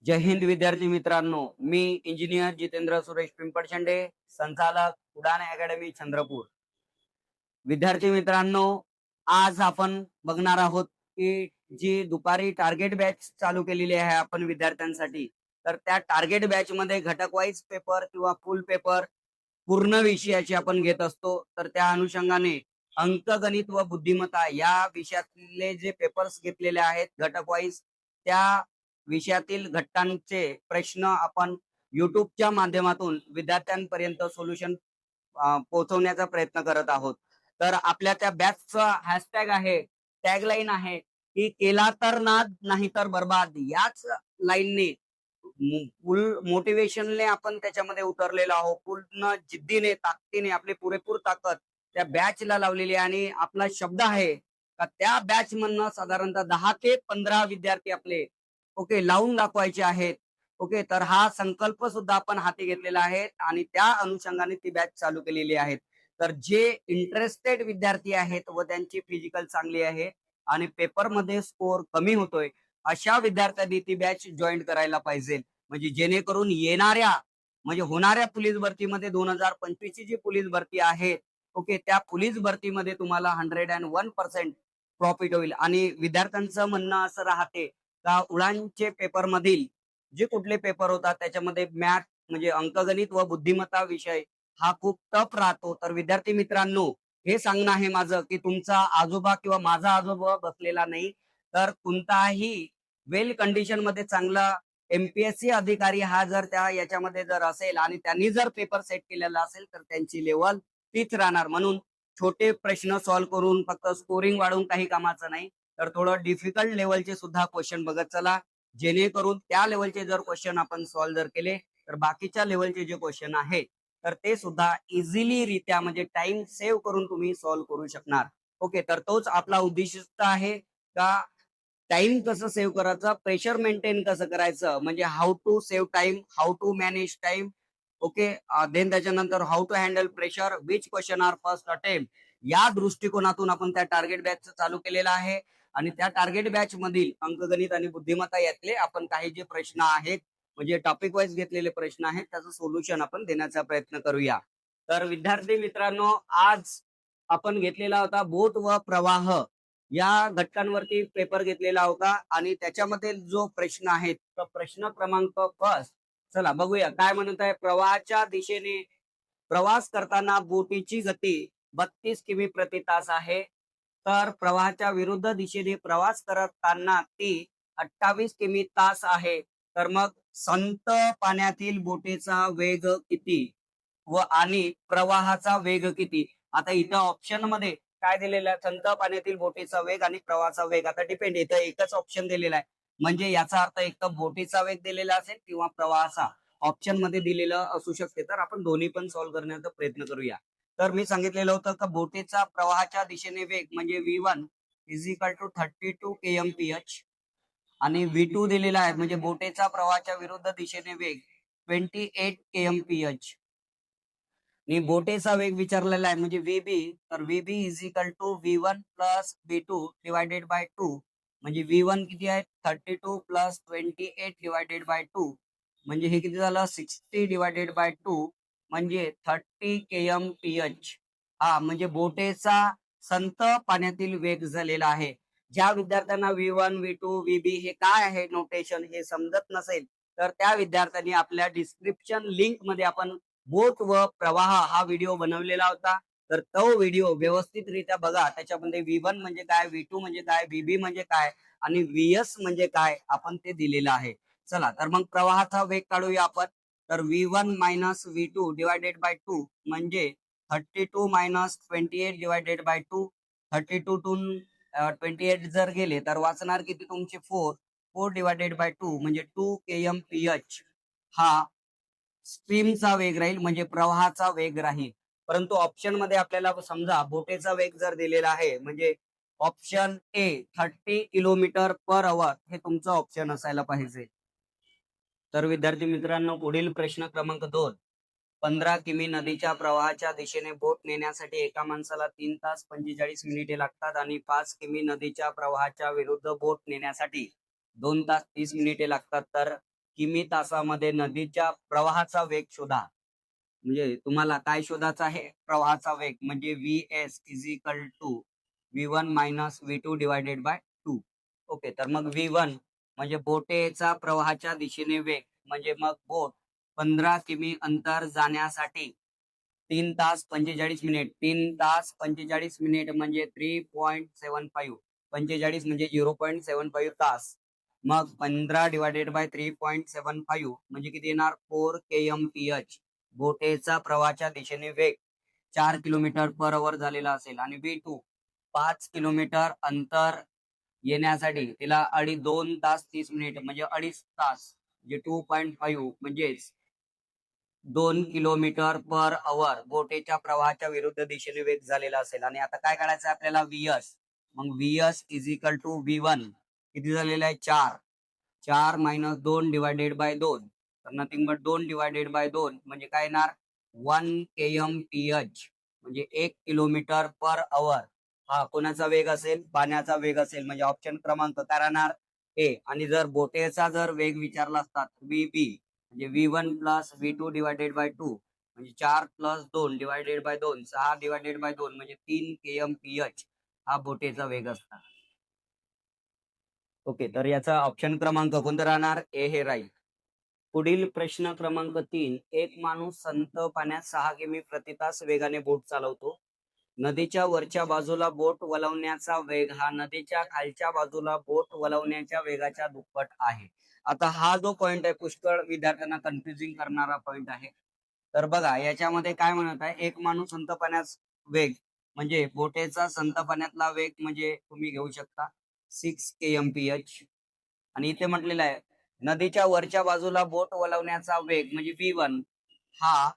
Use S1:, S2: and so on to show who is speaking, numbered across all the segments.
S1: जय हिंद विद्यार्थी मित्रांनो, मी इंजिनियर जितेंद्र सुरेश पिंपळशेंडे, संचालक उडान अकॅडमी चंद्रपूर. विद्यार्थी मित्रांनो, आज आपण बघणार आहोत की जी दुपारी टार्गेट बॅच चालू केलेली आहे आपण विद्यार्थ्यांसाठी. तर त्या टार्गेट बॅच मध्ये घटक वाईज पेपर किंवा फुल पेपर पूर्ण विषयाची आपण घेत असतो. तर त्या अनुषंगाने अंकगणित व बुद्धिमत्ता या विषयातले जे पेपर्स घेतलेले आहेत घटक वाईज, त्या विषयातील घटकांचे प्रश्न आपण युट्यूबच्या माध्यमातून विद्यार्थ्यांपर्यंत सोल्युशन पोहोचवण्याचा प्रयत्न करत आहोत. तर आपल्या त्या बॅचचा हॅशटॅग आहे, टॅगलाईन आहे की केला तर नाद नाही तर बर्बाद. याच लाईनने फुल मोटिवेशनने आपण त्याच्यामध्ये उतरलेलो आहोत. पूर्ण जिद्दीने, ताकदीने आपली पुरेपूर ताकद त्या बॅचला लावलेली आहे आणि आपला शब्द आहे का त्या बॅच मधनं साधारणतः 10 ते 15 विद्यार्थी आपले लावून दाखवायचे आहेत. तर हा संकल्प सुद्धा आपण हाती घेतलेला आहे आणि त्या अनुषंगाने ती बॅच चालू केलेली आहे. तर जे इंटरेस्टेड विद्यार्थी आहेत व त्यांची फिजिकल चांगली आहे आणि पेपरमध्ये स्कोर कमी होतोय, अशा विद्यार्थ्यांनी ती बॅच जॉईन करायला पाहिजे. म्हणजे जेणेकरून येणाऱ्या म्हणजे होणाऱ्या पोलीस भरतीमध्ये 2025 ची जी पोलीस भरती आहे, त्या पोलीस भरतीमध्ये तुम्हाला 101% प्रॉफिट होईल. आणि विद्यार्थ्यांचं म्हणणं असं राहते का उडानचे पेपर मधील जे कुठले पेपर होतात त्याच्यामध्ये मॅथ म्हणजे अंकगणित व बुद्धिमत्ता विषय हा खूप टफ राहतो. तर विद्यार्थी मित्रांनो, हे सांगणं आहे माझं की तुमचा आजोबा किंवा माझा आजोबा बसलेला नाही, तर कोणताही वेल कंडिशन मध्ये चांगला एमपीएससी अधिकारी हा जर त्या याच्यामध्ये जर असेल आणि त्यांनी जर पेपर सेट केलेला असेल तर त्यांची लेवल तीच राहणार. म्हणून छोटे प्रश्न सॉल्व्ह करून फक्त स्कोरिंग वाढवून काही कामाचं नाही. तर थोडं डिफिकल्ट लेवलचे सुद्धा क्वेश्चन बघत चला, जेणेकरून त्या लेवलचे जर क्वेश्चन आपण सॉल्व्ह जर केले तर बाकीच्या लेवलचे जे क्वेश्चन आहेत तर ते सुद्धा इझिली रित्या म्हणजे टाइम सेव्ह करून तुम्ही सॉल्व्ह करू शकणार. तर तोच आपला उद्दिष्ट आहे का टाइम कसं सेव्ह करायचं, प्रेशर मेंटेन कसं करायचं, म्हणजे how to save time, how to manage time. Then त्याच्यानंतर how to handle pressure, which question are first attempt. या दृष्टिकोनातून आपण त्या टार्गेट बॅच चालू केलेला आहे आणि त्या टार्गेट बॅच मधील अंकगणित आणि बुद्धिमत्ता यातले आपण काही जे प्रश्न आहेत म्हणजे टॉपिक वाईज घेतलेले प्रश्न आहेत त्याचं सोल्युशन आपण देण्याचा प्रयत्न करूया. तर विद्यार्थी मित्रांनो, आज आपण घेतलेला होता बोध व प्रवाह या घटकांवरती पेपर घेतलेला होता आणि त्याच्यामध्ये जो प्रश्न आहे तो प्रश्न क्रमांक फर्स्ट. चला बघूया काय म्हणत आहे. प्रवाहाच्या दिशेने प्रवास करताना बोटीची गती 32 किमी प्रति तास आहे. तर प्रवाहाच्या विरुद्ध दिशेने प्रवास करताना ती 28 किमी तास आहे. तर मग संत पाण्यातील बोटीचा वेग किती व आणि प्रवाहाचा वेग किती. आता इथं ऑप्शन मध्ये काय दिलेलं आहे, संत पाण्यातील बोटीचा वेग आणि प्रवाहाचा वेग. आता डिपेंड, इथं एकच ऑप्शन दिलेला आहे म्हणजे याचा अर्थ एक तर बोटीचा वेग दिलेला असेल किंवा प्रवाहाचा ऑप्शन मध्ये दिलेलं असू शकते. तर आपण दोन्ही पण सॉल्व्ह करण्याचा प्रयत्न करूया. तर मी सांगितलेलं होतं का बोटीचा प्रवाहाच्या दिशेने वेग म्हणजे V1 is equal to 32 kmph आणि V2 दिलेला आहे म्हणजे बोटीचा प्रवाहाच्या विरुद्ध दिशेने वेग 28 kmph आणि बोटेचा वेग विचारलेला आहे म्हणजे व्हीबी. तर VB is equal to V1 plus V2 divided by 2. म्हणजे V1 किती आहे 32 प्लस 28 डिवायडेड बाय 2 म्हणजे हे किती झालं 60 डिवायडेड बाय 2 म्हणजे 30 kmph. हा म्हणजे बोटेचा संत पाण्यातील वेग झालेला आहे. ज्या विद्यार्थ्यांना V1 V2 VB हे काय आहे नोटेशन हे समजत नसेल तर त्या विद्यार्थ्यांनी आपल्या डिस्क्रिप्शन लिंक मध्ये आपण बोट व प्रवाह हा व्हिडिओ बनवलेला होता. तर तो व्हिडिओ व्यवस्थितरित्या बघा. त्याच्यामध्ये V1 म्हणजे काय, V2 म्हणजे काय, VB म्हणजे काय आणि VS म्हणजे काय आपण ते दिलेलं आहे. चला तर मग प्रवाहाचा वेग काढूया आपण. तर V1 minus V2 divided by 2 म्हणजे 32 मायनस 28 डिवायडेड बाय 2. 32 टून 28 जर गेले तर वाचणार किती तुमचे 4 डिवायडेड बाय 2 म्हणजे 2 kmph. हा स्ट्रीमचा वेग राहील म्हणजे प्रवाहाचा वेग राहील. परंतु ऑप्शन मध्ये आपल्याला समजा बोटेचा वेग जर दिलेला आहे म्हणजे option A 30 kilometre per hour हे तुमचं ऑप्शन असायला पाहिजे. तर विद्यार्थी मित्रांनो, पुढील प्रश्न क्रमांक 2. 15 किमी नदीच्या प्रवाहाच्या दिशेने बोट नेण्यासाठी एका माणसाला 3 तास 45 मिनिटे लागतात आणि 5 किमी नदीच्या प्रवाहाच्या विरुद्ध बोट नेण्यासाठी 2 तास 30 मिनिटे लागतात. तर किमी तासामध्ये नदीच्या प्रवाहाचा वेग शोधा. म्हणजे तुम्हाला काय शोधायचा आहे? प्रवाहाचा वेग म्हणजे vs is equal to v1 minus v2 divided by 2. Okay, तर मग v1 म्हणजे बोटेचा प्रवाहाच्या दिशेने वेग, म्हणजे मग बोट 15 किमी अंतर जाण्यासाठी 3 तास 45 मिनिट, 3 तास 45 मिनिट म्हणजे 3.75, 45 म्हणजे 0.75 तास. मग 15 डिवायडेड बाय 3.75 म्हणजे किती येणार? 4 kmph. बोटेचा प्रवाहाच्या दिशेने वेग 4 किलोमीटर पर आवर झालेला असेल आणि v2 5 किलोमीटर अंतर येण्यासाठी तिला 2 तास 30 मिनिट म्हणजे 2.5 तास म्हणजे 2.5 म्हणजेच 2 किलोमीटर पर आवर बोटेच्या प्रवाहाच्या विरुद्ध दिशेने वेग झालेला असेल. आणि आता काय करायचं आपल्याला? vs. मग vs is equal to v1 किती झालेला आहे? 4 मायनस 2 डिवायडेड बाय 2, तर नथिंग बट 2 डिवायडेड बाय 2 म्हणजे काय येणार? 1 kmph म्हणजे 1 किलोमीटर पर आवर. हा कोणाचा वेग असेल? पाण्याचा वेग असेल. म्हणजे ऑप्शन क्रमांक काय राहणार? ए. आणि जर बोटेचा जर वेग विचारला असता vb म्हणजे v1 plus v2 divided by 2 म्हणजे 4 plus 2 divided by 2, 6 divided by 2 म्हणजे 3 kmph हा बोटेचा वेग असता. ओके, तर याचा ऑप्शन क्रमांक कोणता राहणार? ए हे राहील. पुढील प्रश्न क्रमांक 3. एक माणूस संत पाण्यात 6 किमी प्रति तास वेगाने बोट चालवतो. नदीच्या वरच्या बाजूला बोट वळवण्याचा वेग हा नदीच्या खालच्या बाजूला बोट वळवण्याच्या वेगाच्या दुप्पट आहे. आता हा जो पॉइंट आहे पुष्कळ विद्यार्थ्यांना कन्फ्युजिंग करणारा पॉइंट आहे. तर बघा याच्यामध्ये काय म्हणत आहे? एक माणूस संत पाण्यात वेग म्हणजे बोटेचा संत पाण्यातला वेग म्हणजे तुम्ही घेऊ शकता 6 kmph. आणि इथे म्हटलेलं आहे नदीच्या वरच्या बाजूला बोट वळवण्याचा वेग म्हणजे v1 हा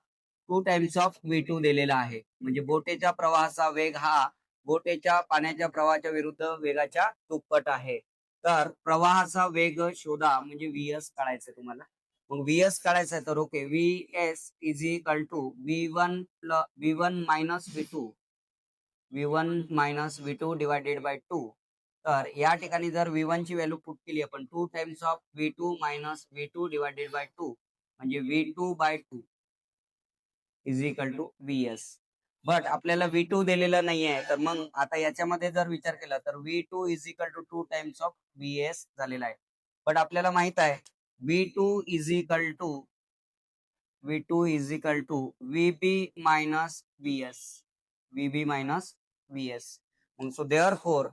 S1: 2 टाइम्स ऑफ v2 दिलेला आहे. म्हणजे बोटेच्या प्रवाहाचा वेग हा बोटेच्या पाण्याच्या प्रवाहाच्या विरुद्ध वेगाच्या दुप्पट आहे. तर प्रवाहाचा वेग शोधा म्हणजे vs काढायचं तुम्हाला. मग vs काढायचं आहे तर okay, vs is equal to v1 minus v2 divided by 2. तर या ठिकाणी जर v1 ची व्हॅल्यू पुट केली आपण 2 times of v2 minus v2 divided by 2 म्हणजे v2 by 2 is equal to vs. But आपल्याला v2 दिलेलं नाही आहे, तर मग आता याच्यामध्ये जर विचार केला तर v2 is equal to 2 times of vs झालेला आहे. बट आपल्याला माहित आहे v2 is equal to vb minus vs. मग सो देअरफॉर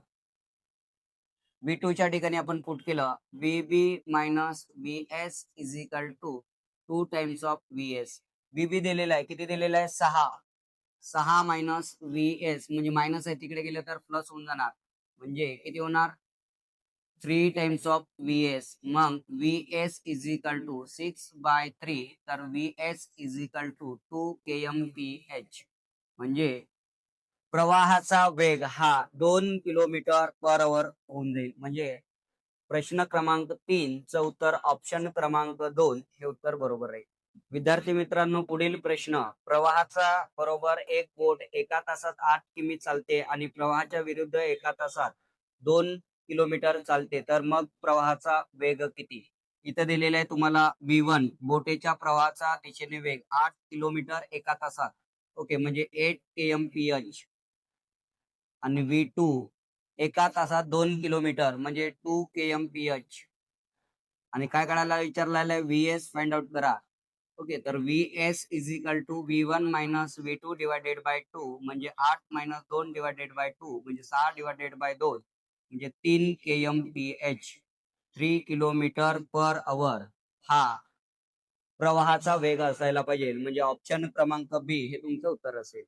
S1: v2 च्या ठिकाणी आपण पुट केलं vb minus vs is equal to 2 times of vs. vb दिलेला आहे, किती दिलेला आहे? 6 मायनस vs म्हणजे मायनस आहे तिकडे गेलं तर प्लस होऊन जाणार म्हणजे किती होणार? 3 टाइम्स ऑफ vs. मग vs इज इक्वल टू 6/3, तर vs is equal to 2 kmph म्हणजे प्रवाहाचा वेग हा 2 किलोमीटर पर आवर होऊन जाईल. म्हणजे प्रश्न क्रमांक 3 चं उत्तर ऑप्शन क्रमांक 2 हे उत्तर बरोबर आहे. विद्यार्थी मित्रांनो, पुढील प्रश्न. प्रवाहाचा बरोबर एक बोट एका तासात 8 किमी चालते आणि प्रवाहाच्या विरुद्ध एका तासात 2 किलोमीटर चालते, तर मग प्रवाहाचा वेग किती? इथं दिलेलं आहे तुम्हाला v1 बोटेच्या प्रवाहाचा दिशेने वेग 8 किलोमीटर एका तासात. ओके, म्हणजे 8 kmph. आणि v2 एका तासात 2 किलोमीटर म्हणजे 2 kmph. आणि काय करायला विचारलेलं आहे? vs फाइंड आउट करा. ओके, तर vs is equal to v1 minus v2 divided by 2 म्हणजे 8 मायनस 2 डिवायडेड बाय 2 म्हणजे 6 डिवायडेड बाय 2 म्हणजे 3 kmph. 3 किलोमीटर पर आवर हा प्रवाहाचा वेग असायला पाहिजे. म्हणजे ऑप्शन क्रमांक बी हे तुमचं उत्तर असेल.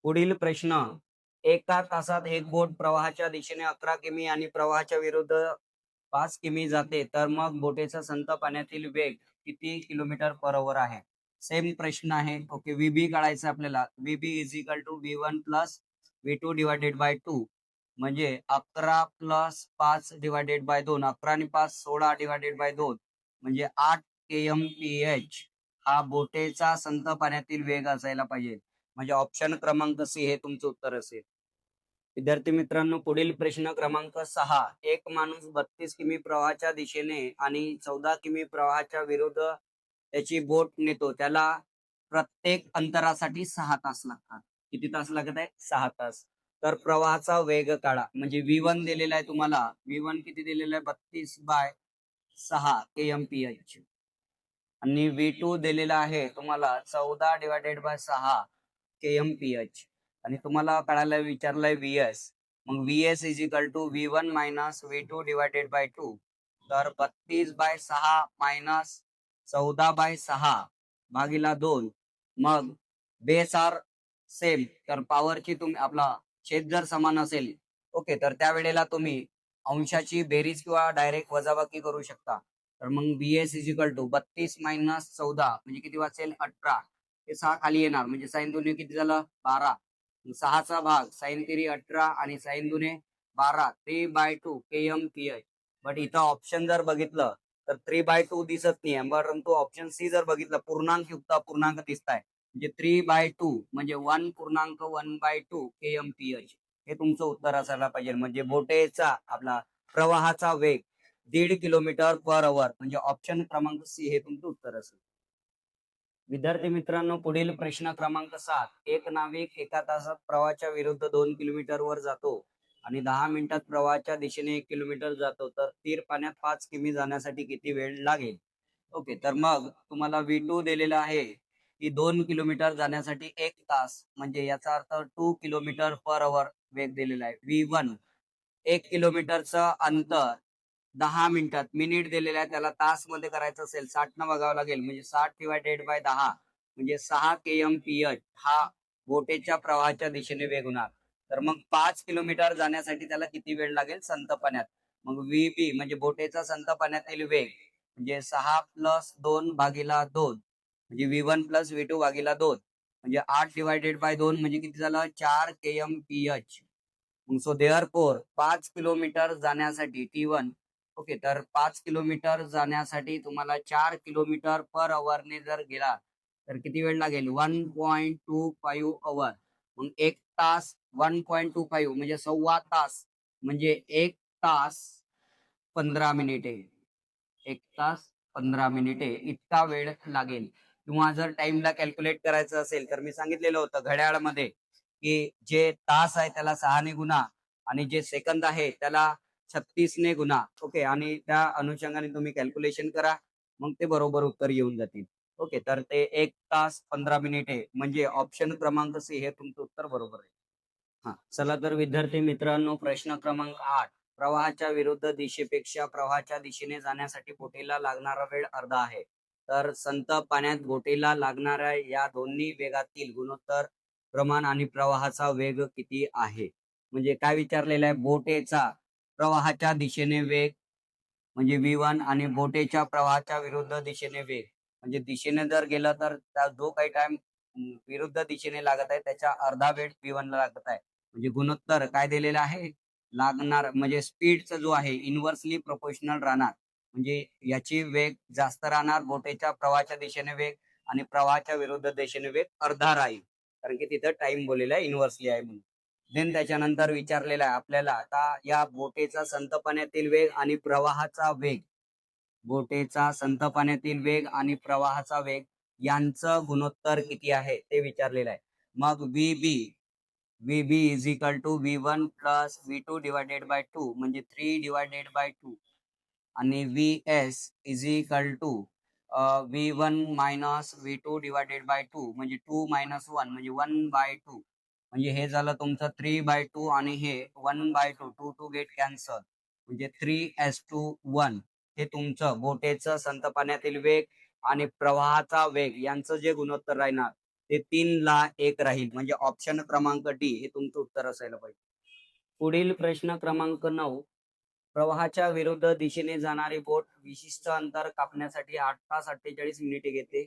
S1: पुढील प्रश्न. एका तासात एक बोट प्रवाहाच्या दिशेने 11 किमी आणि प्रवाहाच्या विरुद्ध 5 किमी जाते, तर मग बोटेचा संत पाण्यातील वेग किती किलोमीटर पर आवर आहे? सेम प्रश्न आहे. ओके, vb काढायचं आपल्याला. vb is equal to v1 plus v2 divided by 2 म्हणजे 11 प्लस 5 डिवायडेड बाय 2, 11 आणि 5 16 डिवायडेड बाय 2 म्हणजे 8 kmph हा बोटेचा संत पाण्यातील वेग असायला पाहिजे. म्हणजे ऑप्शन क्रमांक सी हे तुमचं उत्तर असेल. विद्यार्थी मित्रांनो, पुढील प्रश्न क्रमांक 6. एक माणूस 32 किमी प्रवाहाच्या दिशेने आणि 14 किमी प्रवाहाच्या विरुद्ध त्याची बोट नेतो. त्याला प्रत्येक अंतरासाठी 6 तास लागतात. किती तास लागत आहे? 6 तास. तर प्रवाहाचा वेग काढा. म्हणजे V1 दिलेला आहे तुम्हाला. V1 किती दिलेला आहे? 32/6 kmph. आणि V2 दिलेला आहे तुम्हाला 14/6 kmph. आणि तुम्हाला कळायला विचारलंय VS. मग VS is equal to V1 minus V2 divided by 2. तर 32/6 मायनस 14/6 भागीला 2. मग बेस आर सेम, तर पॉवरची तुम्ही आपला छेद जर समान असेल, ओके, तर त्यावेळेला तुम्ही अंशाची बेरीज किंवा डायरेक्ट वजाबाकी करू शकता. तर मग VS is equal to 32 minus 14 म्हणजे किती वाचेल? 18. हे 6 खाली येणार म्हणजे साइन दोन्ही किती झालं? 12. 6चा भाग साइन 3 18 आणि साइन दुने 12 3/2 kmph. बट इथं ऑप्शन जर बघितलं तर 3/2 दिसत नाहीये, परंतु ऑप्शन सी जर बघितलं पूर्णांक युक्त अपूर्णांक दिसताय, म्हणजे 3/2 म्हणजे 1.1/2 kmph. हे तुमचं उत्तर असायला पाहिजे. म्हणजे बोटेचा आपला प्रवाहाचा वेग 1.5 किलोमीटर पर आवर, म्हणजे ऑप्शन क्रमांक सी हे तुमचं उत्तर असेल. विद्यार्थी मित्रांनो, पुढील प्रश्न क्रमांक 7. एक नाविक एका तासात प्रवाहाच्या विरुद्ध 2 किलोमीटर वर जातो आणि 10 मिनिटात प्रवाहाच्या दिशेने 1 किलोमीटर जातो, तर स्थिर पाण्यात 5 किमी जाण्यासाठी किती वेळ लागेल? ओके, तर मग तुम्हाला V2 दिलेला आहे की 2 किलोमीटर जाण्यासाठी 1 तास, म्हणजे याचा अर्थ 2 किलोमीटर पर आवर वेग दिलेला आहे. V1 1 किलोमीटरचं अंतर 10 मिनिटात, मिनिट दिलेला आहे, त्याला तास मध्ये करायचं असेल 60 न बघावं लागेल, म्हणजे 60 डिवायडेड बाय 10 म्हणजे 6 kmph हा बोटेच्या प्रवाहाच्या दिशेने वेग होणार. तर मग 5 किलोमीटर जाण्यासाठी त्याला किती वेळ लागेल संथ पाण्यात? मग VB म्हणजे बोटेचा संथ पाण्यातील वेग म्हणजे 6 प्लस 2 भागीला 2 म्हणजे V1 प्लस V2 भागीला 2 म्हणजे 8 डिवायडेड बाय 2 म्हणजे किती झालं? 4 kmph. So therefore 5 kilometre जाण्यासाठी T1, ओके, तर 5 किलोमीटर जाण्यासाठी तुम्हाला 4 किलोमीटर पर ने जर गेला तर किती वेळ लागेल? 1.25 अवर. मग 1 तास 1.25 म्हणजे 1.25 तास, म्हणजे 1 तास 15 मिनिटे. 1 तास 15 मिनिटे इतका वेळ लागेल. किंवा जर टाइमला कॅल्क्युलेट करायचं असेल तर मी सांगितलेलं होतं घड्याळमध्ये की जे तास आहे त्याला 6 ने गुणा आणि जे सेकंद आहे त्याला 36 ने गुणा. ओके, आणि त्या अनुषंगाने तुम्ही कॅल्क्युलेशन करा, मग ते बरोबर उत्तर येऊन जातील. ओके, तर ते 1 तास 15 मिनिटे म्हणजे ऑप्शन क्रमांक सी हे तुमचं उत्तर बरोबर आहे. हा, चला तर विद्यार्थी मित्रांनो, प्रश्न क्रमांक 8. प्रवाहाच्या विरुद्ध दिशेपेक्षा प्रवाहाच्या दिशेने जाण्यासाठी बोटीला लागणारा वेळ अर्धा आहे. तर संथ पाण्यात बोटीला लागणाऱ्या या दोन्ही वेगातील गुणोत्तर प्रमाण आणि प्रवाहाचा वेग किती आहे? म्हणजे काय विचारलेलं आहे? बोटेचा प्रवाहाच्या दिशेने वेग म्हणजे V1 आणि बोटेच्या प्रवाहाच्या विरुद्ध दिशेने वेग, म्हणजे दिशेने जर गेलं तर त्या जो काही टाइम विरुद्ध दिशेने लागत आहे त्याच्या अर्धा वेळ V1 ला लागत आहे. म्हणजे गुणोत्तर काय दिलेलं आहे? लागणार म्हणजे स्पीडचा जो आहे इन्व्हर्सली प्रोपोर्शनल राहणार, म्हणजे याची वेग जास्त राहणार बोटेच्या प्रवाहाच्या दिशेने वेग, आणि प्रवाहाच्या विरुद्ध दिशेने वेग अर्धा राहील, कारण की तिथं टाइम बोललेला आहे इन्व्हर्सली आहे म्हणून. देन त्याच्यानंतर विचारलेला आहे आपल्याला आता या बोटेचा संथ पाण्यातील वेग आणि प्रवाहाचा वेग, बोटेचा संथ पाण्यातील वेग आणि प्रवाहाचा वेग यांचं गुणोत्तर किती आहे ते विचारलेलं आहे. मग VB is equal to V1 plus V2 divided by 2 म्हणजे 3 डिवायडेड बाय 2 आणि VS is equal to V1 minus V2 divided by 2 म्हणजे 2 मायनस 1 म्हणजे 1/2, म्हणजे हे झालं तुमचं 3/2 आणि हे 1/2, 2 टू गेट कॅन्सल म्हणजे 3:1. हे तुमचं बोटेचं संथ पाण्यातील वेग आणि प्रवाहाचा वेग यांचं जे गुणोत्तर राहणार ते 3:1 राहील, म्हणजे ऑप्शन क्रमांक डी हे तुमचं उत्तर असायला पाहिजे. पुढील प्रश्न क्रमांक 9. प्रवाहाच्या विरुद्ध दिशेने जाणारी बोट विशिष्ट अंतर कापण्यासाठी 8 तास 48 मिनिटे घेते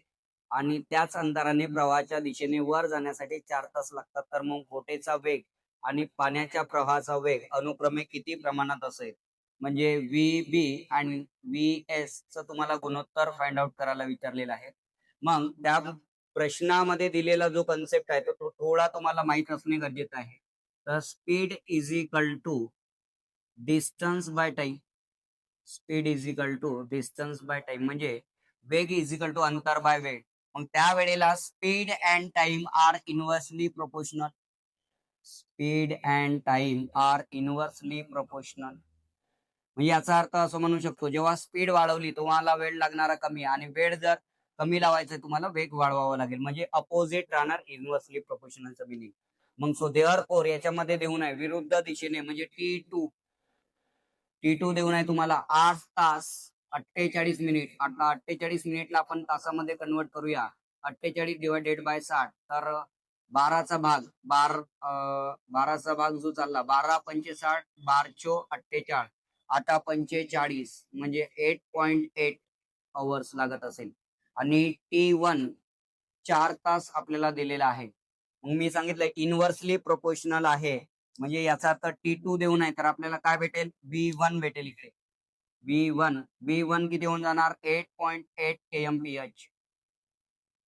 S1: आणि त्याच अंतराने प्रवाहाच्या दिशेने वर जाण्यासाठी 4 तास लागतात. तर मग बोटेचा वेग आणि पाण्याच्या प्रवाहाचा वेग अनुक्रमे किती प्रमाणात असेल? म्हणजे VB आणि VS च तुम्हाला गुणोत्तर फाइंड आउट करायला विचारलेलं आहे. मग त्या प्रश्नामध्ये दिलेला जो कन्सेप्ट आहे तो थोडा तुम्हाला माहित असणे गरजेचं आहे. तर speed is equal to distance by time. Speed is equal to distance by time म्हणजे वेग इज इक्वल टू अंतर बाय वेळ. मग त्या वेळेला speed and time are inversely proportional. Speed and time are inversely proportional. म्हणजे याचा अर्थ असं म्हणू शकतो, जेव्हा स्पीड वाढवली तुम्हाला वेळ लागणारा कमी, आणि वेळ जर कमी लावायचा तुम्हाला वेग वाढवावा लागेल, म्हणजे अपोजिट राहणार, इन्व्हर्सली प्रोपोर्शनलचं मिनिंग. मग सो देअर फोर याच्यामध्ये देऊन आहे विरुद्ध दिशेने, म्हणजे टी टू देऊन आहे तुम्हाला 8 तास 48 मिनिट. आता 48 मिनिटला आपण तासामध्ये कन्वर्ट करूया. 48 डिवायडेड बाय 60, तर बाराचा भाग बाराचा भाग जो चालला, 12×5 = 60, 12×4 = 48, 8×5 = 40, म्हणजे 8.8 अवर्स लागत असेल. आणि T1 4 तास आपल्याला दिलेला आहे. मग मी सांगितलं इन्व्हर्सली प्रोपोर्शनल आहे, म्हणजे याचा अर्थ T2 देऊन आहे, तर आपल्याला काय भेटेल, V1 भेटेल इकडे. V1 किती होऊन जाणार, 8.8 kmph.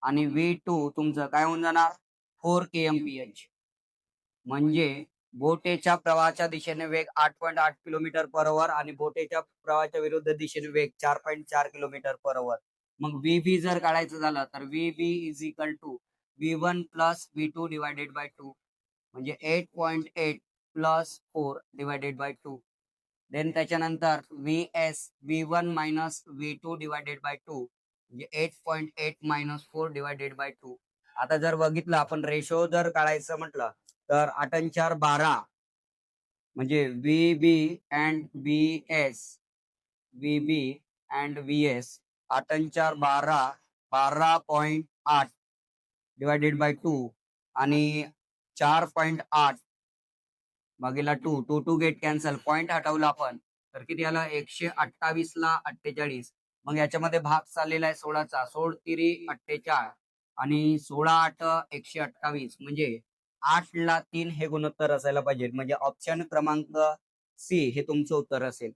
S1: आणि V2 तुमचं काय होऊन जाणार, 4 kmph. म्हणजे बोटेच्या प्रवाहाच्या दिशेने वेग 8.8 किलोमीटर पर आवर आणि बोटेच्या प्रवाहाच्या विरुद्ध दिशेने वेग 4.4 किलोमीटर पर आवर. मग VB जर काढायचं झालं तर VB is equal to V1 plus V2 divided by 2, म्हणजे 8.8 प्लस 4 डिवायडेड बाय 2. देन त्याच्यानंतर V1 minus V2 divided by 2, म्हणजे 8.8 मायनस 4 डिवायडेड बाय 2. आता जर बघितलं आपण रेशो जर काढायचं म्हटलं तर 8×4 = 12, म्हणजे VB and VS 8×4 = 12.8 divided by 2, आणि 4.8 भागीला 2, 2 गेट कॅन्सल, पॉईंट हटवला आपण तर किती आला, 128 ला 48. मग याच्यामध्ये भाग चाललेला आहे 16चा, 16×3 = 48, आणि 16×8 = 128, म्हणजे 8 ला 3 हे गुणोत्तर असायला पाहिजे, म्हणजे ऑप्शन क्रमांक सी हे तुमचं उत्तर असेल.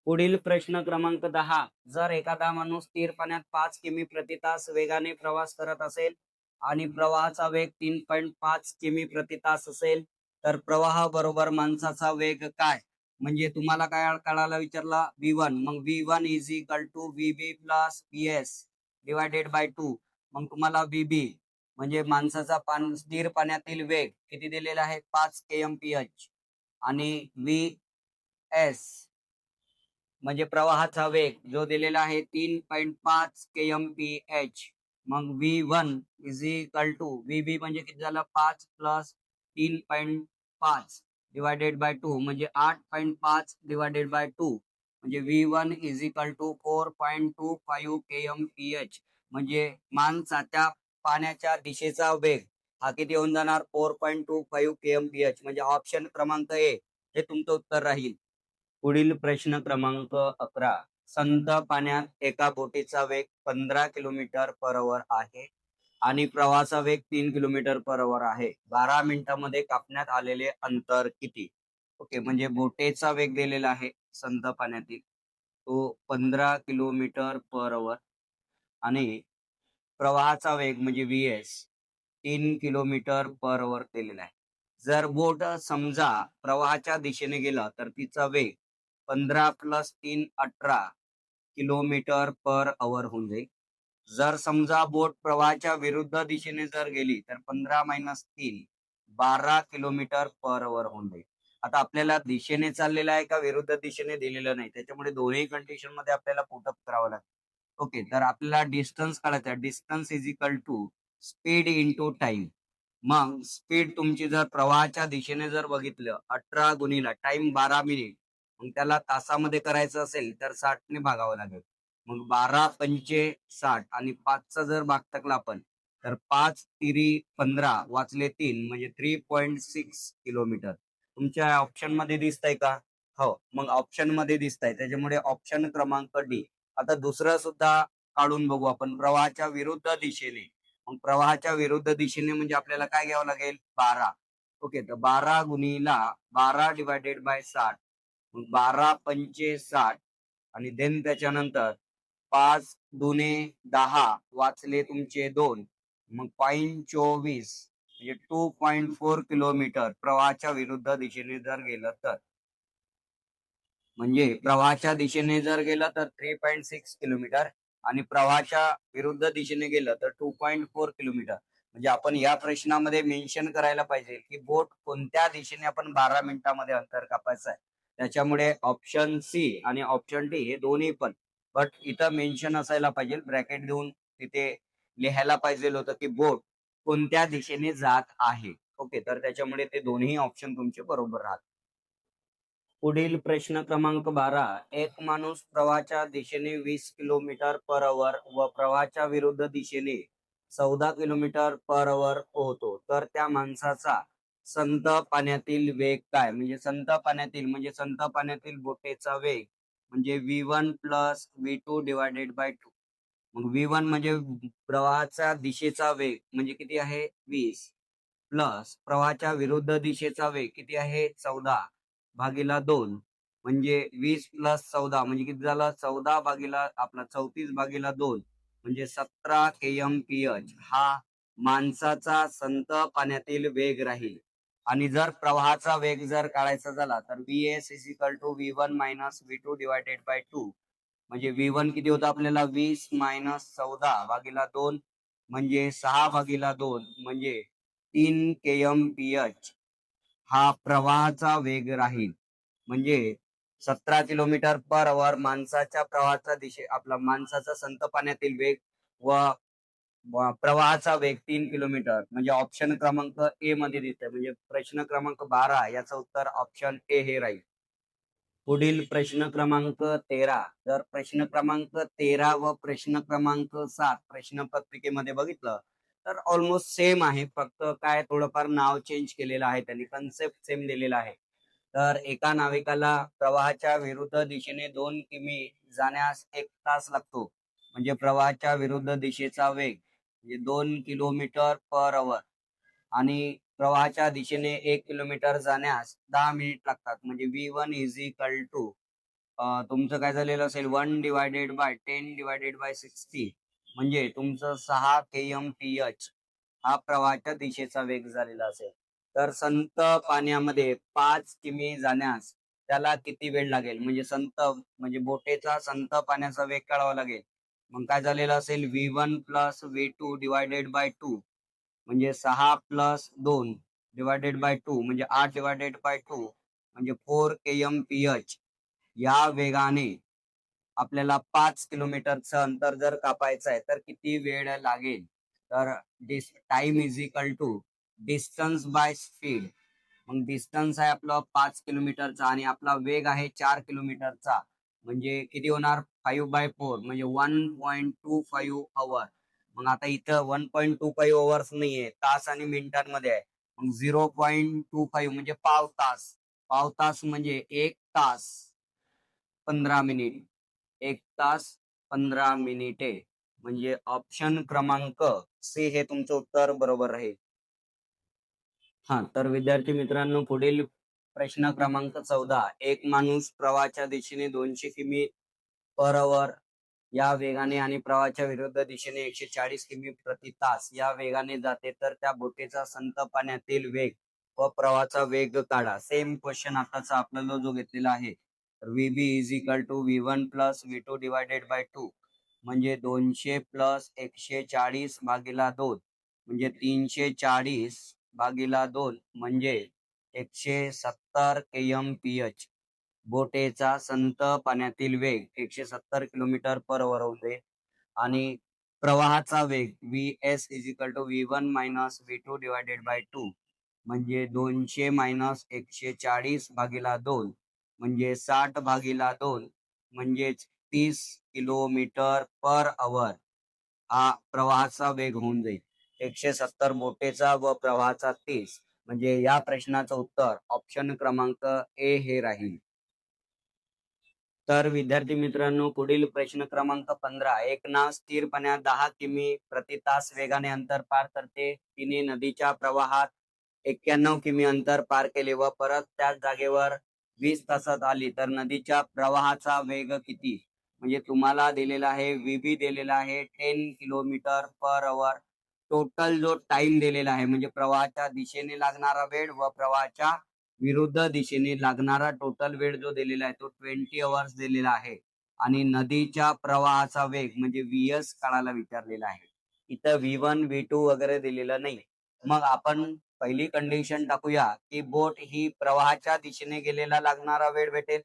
S1: पुढील प्रश्न क्रमांक 10. जर एखादा माणूस स्थिर पाण्यात 5 किमी प्रति तास वेगाने प्रवास करत असेल आणि प्रवाहाचा वेग 3.5 किमी प्रति तास असेल, तर प्रवाह बरोबर माणसाचा वेग काय. म्हणजे तुम्हाला काय कळायला विचारला, V1, मग V1 is equal to VB plus VS divided by 2. मग तुम्हाला VB म्हणजे माणसाचा स्थिर पाण्यातील वेग किती दिलेला आहे, 5 kmph, आणि VS म्हणजे प्रवाहाचा वेग जो दिलेला आहे 3.5 kmph. मग V1 is equal to VB म्हणजे किती झालं, 5 प्लस 3.5 डिवायडेड बाय 2, म्हणजे 8.5 डिवायडेड बाय 2, म्हणजे V1 is equal to 4.25 kmph. म्हणजे माणसाच्या पाण्याच्या दिशेचा वेग हा किती होऊन जाणार, 4.25 kmph, म्हणजे ऑप्शन क्रमांक ए हे तुमचं उत्तर राहील. पुढील प्रश्न क्रमांक 11. संथ पाण्यात एका बोटीचा वेग 15 किलोमीटर पर आवर आहे आणि प्रवाहाचा वेग 3 किलोमीटर पर आवर आहे. 12 मिनिटांमध्ये कापण्यात आलेले अंतर किती. ओके, म्हणजे बोटेचा वेग दिलेला आहे संथ पाण्यातील, तो 15 किलोमीटर पर आवर, आणि प्रवाहाचा वेग म्हणजे VS 3 किलोमीटर पर आवर दिलेला आहे. जर बोट समजा प्रवाहाच्या दिशेने गेला तर तिचा वेग 15 + 3 = 18 किलोमीटर पर आवर होऊन जाईल. जर समजा बोट प्रवाहाच्या विरुद्ध दिशेने जर गेली तर 15 - 3 12 किलोमीटर पर आवर होऊन जाईल. आता आपल्याला दिशेने चाललेला आहे का विरुद्ध दिशेने दिलेलं नाही, त्याच्यामुळे दोन्ही कंडिशन मध्ये आपल्याला पुटअप करावं लागेल. ओके, तर आपल्याला डिस्टन्स काढायचा आहे. Distance is equal to speed into time. मग स्पीड तुमची जर प्रवाहाच्या दिशेने जर बघितलं 18 गुणिला टाइम 12 मिनिट, मग त्याला तासामध्ये करायचं असेल तर 60 ने भागावं लागेल. मग 12×5 = 60, आणि 5चा जर भाग टाकला आपण तर 5×3 = 15 वाचले 3, म्हणजे 3.6 किलोमीटर. तुमच्या ऑप्शन मध्ये दिसतंय का, हो, मग ऑप्शन मध्ये दिसतंय, त्याच्यामुळे ऑप्शन क्रमांक डी. आता दुसरं सुद्धा काढून बघू आपण, प्रवाहाच्या विरुद्ध दिशेने. मग प्रवाहाच्या विरुद्ध दिशेने म्हणजे आपल्याला काय घ्यावं लागेल, 12. ओके, तर 12 गुणिला 12 डिवायडेड बाय 60, मग 12×5 = 60, आणि देन त्याच्यानंतर 5×2 = 10 वाचले तुमचे 2, मग 5×24 म्हणजे 2.4 किलोमीटर प्रवाहाच्या विरुद्ध दिशेने जर गेलं तर, म्हणजे प्रवाहाच्या दिशेने जर गेलं तर 3.6 किलोमीटर आणि प्रवाहाच्या विरुद्ध दिशेने गेलं तर 2.4 किलोमीटर. म्हणजे आपण या प्रश्नामध्ये मेन्शन करायला पाहिजे की बोट कोणत्या दिशेने आपण 12 मिनिटांमध्ये अंतर कापायचं आहे. त्याच्यामुळे ऑप्शन सी आणि ऑप्शन डी हे दोन्ही पण, बट इथं मेन्शन असायला पाहिजे, ब्रॅकेट देऊन तिथे लिहायला पाहिजे होतं की बोट कोणत्या दिशेने जात आहे. ओके, तर त्याच्यामुळे ते दोन्ही ऑप्शन तुमचे बरोबर राहतात. पुढील प्रश्न क्रमांक 12. एक माणूस प्रवाहाच्या दिशेने 20 किलोमीटर पर आवर व प्रवाहाच्या विरुद्ध दिशेने 14 किलोमीटर पर आवर पोहतो, तर त्या माणसाचा संत पाण्यातील वेग काय? म्हणजे संत पाण्यातील बोटीचा वेग म्हणजे V1 plus V2 divided by 2. मग V1 म्हणजे प्रवाहाच्या दिशेचा वेग म्हणजे किती आहे 20, प्लस प्रवाहाच्या विरुद्ध दिशेचा वेग किती आहे 14 भागीला 2, म्हणजे 20 प्लस 14 म्हणजे किती झालं 14 भागीला आपला 34 भागीला 2 म्हणजे 17 kmph हा माणसाचा संत पाण्यातील वेग राहील. आणि जर प्रवाहाचा वेग जर काढायचा झाला तर Vs is equal to V1 minus V2 divided by 2. म्हणजे V1 किती होतं आपल्याला 20 मायनस 14 भागीला 2 म्हणजे 6 भागीला 2 म्हणजे 3 kmph हा प्रवाहाचा वेग राहील. म्हणजे 17 किलोमीटर पर आवर माणसाच्या प्रवाहाचा आपला माणसाचा संत पाण्यातील वेग व प्रवाहाचा वेग 3 किलोमीटर, म्हणजे ऑप्शन क्रमांक ए मध्ये दिसतंय. म्हणजे प्रश्न क्रमांक 12 याचं उत्तर ऑप्शन ए हे राहील. पुढील प्रश्न क्रमांक 13. जर प्रश्न क्रमांक 13 व प्रश्न क्रमांक 7 प्रश्न पत्रिकेमध्ये बघितलं तर ऑलमोस्ट सेम आहे, फक्त काय थोडंफार नाव चेंज केलेलं आहे, त्यांनी कन्सेप्ट सेम दिलेला आहे. तर एका नाविकाला प्रवाहाच्या विरुद्ध दिशेने 2 किमी जाण्यास 1 तास लागतो. म्हणजे प्रवाहाच्या विरुद्ध दिशेचा वेग म्हणजे 2 किलोमीटर पर आवर आणि प्रवाहाच्या दिशेने 1 किलोमीटर जाण्यास 10 मिनिट लागतात. म्हणजे V1 इज इक्वल टू तुमचं काय झालेलं असेल 1 डिवायडेड बाय 10 डिवायडेड बाय 60, म्हणजे तुमचं 6 kmph हा प्रवाहाच्या दिशेचा वेग झालेला असेल. तर संत पाण्यामध्ये 5 किमी जाण्यास त्याला किती वेळ लागेल? म्हणजे बोटेचा संत पाण्याचा वेग काढावा लागेल. मग काय झालेलं असेल V1 plus V2 divided by 2 म्हणजे 6 प्लस 2 डिवायडेड बाय 2 म्हणजे 8 डिवायडेड बाय 2 म्हणजे 4 kmph या वेगाने आपल्याला 5 किलोमीटरचं अंतर जर कापायचं आहे तर किती वेळ लागेल? तर time is equal to distance by speed. मग डिस्टन्स आहे आपलं 5 किलोमीटरचा आणि आपला वेग आहे 4 किलोमीटरचा, म्हणजे किती होणार 5/4 म्हणजे 1.25 आवर. मग आता इथं 1.25 आवर्स नाहीये, तास आणि मिनिटांमध्ये आहे. मग 0.25 म्हणजे पाव तास. पाव तास म्हणजे 1 तास 15 मिनिट. 1 तास 15 मिनिटे. म्हणजे ऑप्शन क्रमांक सी हे तुमचं उत्तर बरोबर राहील. हा, तर विद्यार्थी मित्रांनो पुढील प्रश्न क्रमांक 14. एक माणूस प्रवाहाच्या दिशेने 200 किमी पर आवर या वेगाने आणि प्रवाहाच्या विरुद्ध दिशेने 140 किमी प्रति तास या वेगाने जाते, तर त्या बोटीचा संत पाण्यातील वेग व प्रवाहाचा वेग काढा. सेम क्वेश्चन आताचा आपल्याला जो घेतलेला आहे. तर VB is equal to V1 plus V2 divided by 2 म्हणजे 200 प्लस 140 भागीला 2 म्हणजे 340 भागीला 2 म्हणजे 170 kmph. बोटेचा संत पाण्यातील वेग 170 किलोमीटर पर आवर होते आणि प्रवाहाचा वेग Vs is equal to V1 minus V2 divided by 2 म्हणजे 200 मायनस 140 भागीला 2 म्हणजे 60 भागीला 2 म्हणजेच 30 किलोमीटर पर आवर हा प्रवाहाचा वेग होऊन जाईल. 170 बोटेचा व प्रवाहाचा 30, म्हणजे या प्रश्नाचं उत्तर ऑप्शन क्रमांक ए हे राहील. तर विद्यार्थी मित्रांनो पुढील प्रश्न क्रमांक 15. एक नाव स्थिरपणे 10 किमी प्रति तास वेगाने अंतर पार करते. तिने नदीच्या प्रवाहात 91 किमी अंतर पार केले व परत त्याच जागेवर 20 तासात आली, तर नदीच्या प्रवाहाचा वेग किती? म्हणजे तुम्हाला दिलेला आहे VB दिलेला आहे 10 किलोमीटर पर आवर टोटल जो टाइम दिलेला आहे म्हणजे प्रवाहाच्या दिशेने लागणारा वेळ व प्रवाहाच्या विरुद्ध दिशेने लागणारा टोटल वेळ जो दिलेला आहे तो 20 अवर्स दिलेला आहे. आणि नदीच्या प्रवाहाचा वेग म्हणजे VS काढायला विचारलेला आहे. इथं V1 V2 वगैरे दिलेलं नाही. मग आपण पहिली कंडिशन टाकूया की बोट ही प्रवाहाच्या दिशेने गेलेला लागणारा वेळ भेटेल.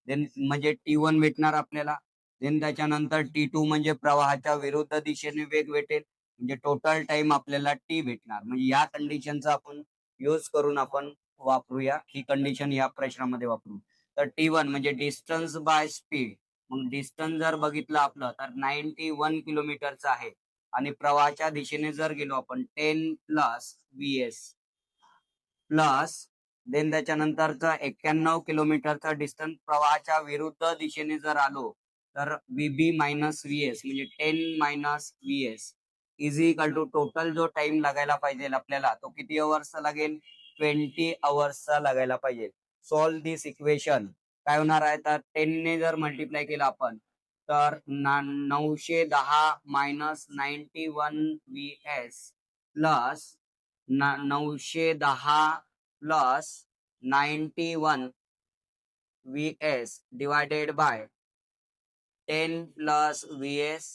S1: देन म्हणजे T1 भेटणार आपल्याला. देन त्याच्यानंतर T2 म्हणजे प्रवाहाच्या विरुद्ध दिशेने वेग भेटेल. म्हणजे टोटल टाइम आपल्याला टी भेटणार. म्हणजे या कंडिशनचा आपण यूज करून आपण वापरूया. ही कंडिशन या प्रश्नामध्ये वापरू. तर T1 म्हणजे डिस्टन्स बाय स्पीड. मग डिस्टन्स जर बघितलं आपलं तर 91 किलोमीटरचं आहे. आणि प्रवाहाच्या दिशेने जर गेलो आपण 10 प्लस VS प्लस देन त्याच्यानंतरचा 91 किलोमीटरचा डिस्टन्स प्रवाहाच्या विरुद्ध दिशेने जर आलो तर VB मायनस VS म्हणजे 10 minus VS is equal to total जो टाइम लागायला पाहिजे आपल्याला तो किती अवर्सचा लागेल 20 अवर्सचा लागायला पाहिजे. सॉल्व दिस इक्वेशन काय होणार आहे तर 10 ने जर मल्टिप्लाय केलं आपण तर 910 मायनस 91 VS plus 910 plus 91 VS divided by 10 plus VS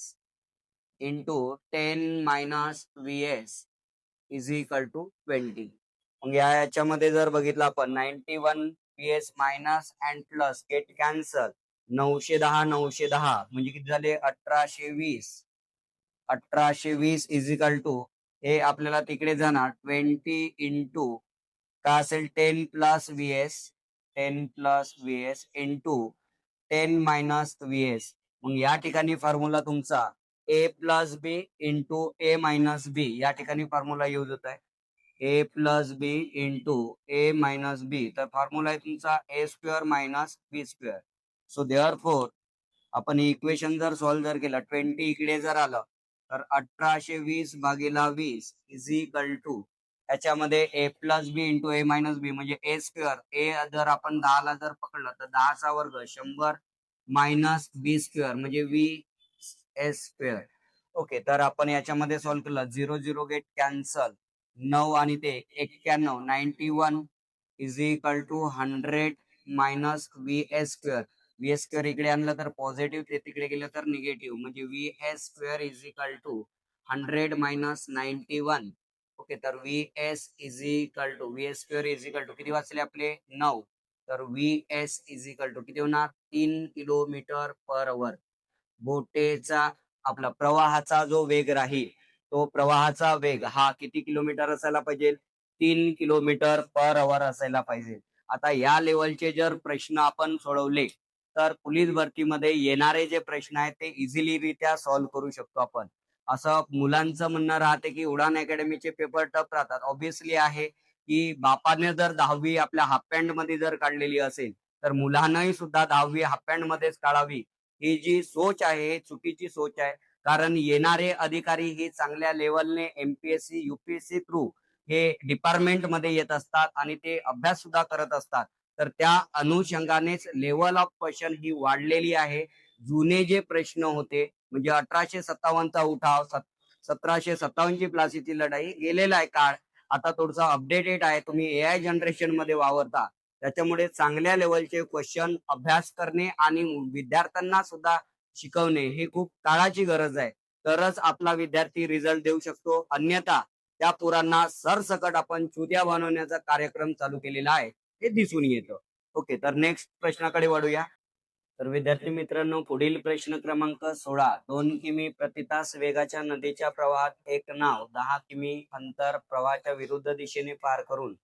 S1: into 10 minus VS is equal to 20. मग याच्यामध्ये जर बघितलं आपण 91 VS minus and plus get cancel 910 म्हणजे किती झाले 1820. 1820 इज इक्वल टू हे आपल्याला तिकडे जाणार 20 इंटू काय असेल 10 plus VS into 10 minus VS. मग या ठिकाणी फॉर्म्युला तुमचा A plus B into A minus B या ठिकाणी फॉर्म्युला यूज होत आहे. A plus B into A minus B तर फॉर्म्युला आहे तुमचा A square minus B square. So therefore आपण इक्वेशन जर सॉल्व्ह जर केलं 20 इकडे जर आलं तर 1820 भागीला 20 इज इक्वल टू त्याच्यामध्ये A plus B into A minus B म्हणजे A स्क्वेअर. A जर आपण 10 ला जर पकडलं तर 10चा वर्ग 100 मायनस बी स्क्वेअर म्हणजे VS स्क्वेअर. ओके तर आपण याच्यामध्ये सॉल्व्ह केलं 0 गेट कॅन्सल 9 आणि ते 91 91 is equal to 100 minus VS square. VS square इकडे आणलं तर पॉझिटिव्ह ते तिकडे गेलं तर निगेटिव्ह म्हणजे VS square is equal to 100 minus 91. Okay तर VS is equal to VS square is equal to किती वाचले आपले 9. तर VS इज इक्वल टू किती होणार 3 किलोमीटर पर आवर. बोटेचा आपला प्रवाहाचा जो वेग राहील तो प्रवाहाचा वेग हा किती किलोमीटर असायला पाहिजे 3 किलोमीटर पर आवर असायला पाहिजे. आता या लेवलचे जर प्रश्न आपण सोडवले तर पोलीस भरतीमध्ये येणारे जे प्रश्न आहेत ते इझिली रित्या सॉल्व्ह करू शकतो आपण. असं मुलांचं म्हणणं राहते की उडान अकॅडमीचे पेपर टफ राहतात. ऑब्विसली आहे की बापाने जर 10वी आपल्या हाफ पॅन्ट मध्ये जर काढलेली असेल तर मुलांनाही सुद्धा 10वी हाफ पॅन्ट मध्येच काढावी. ही जी सोच आहे चुकीची सोच आहे. कारण येणारे अधिकारी ही चांगल्या लेवलने MPSC UPSC थ्रू हे डिपार्टमेंट मध्ये येत असतात आणि ते अभ्यास सुद्धा करत असतात. तर त्या अनुषंगानेच लेवल ऑफ क्वेश्चन ही वाढलेली आहे. जुने जे प्रश्न होते म्हणजे 1857चा उठाव 1757 ची प्लासीची लढाई गेलेला आहे काळ. आता थोडसा अपडेटेड आहे. तुम्ही AI जनरेशन मध्ये वावरता त्याच्यामुळे चांगल्या लेवलचे क्वेश्चन अभ्यास करणे आणि विद्यार्थ्यांना सुद्धा शिकवणे ही खूप काळाची गरज आहे. तरच आपला विद्यार्थी रिझल्ट देऊ शकतो. अन्यथा त्या पोरांना सरसकट आपण चुत्या बनवण्याचा कार्यक्रम चालू केलेला आहे हे दिसून येतं. ओके तर नेक्स्ट प्रश्नाकडे वळूया. तर विद्यार्थी मित्रांनो पुढील प्रश्न क्रमांक 16. 2 किमी प्रति तास वेगाच्या नदीच्या प्रवाहात एक नाव 10 किमी अंतर प्रवाहाच्या विरुद्ध दिशेने पार करून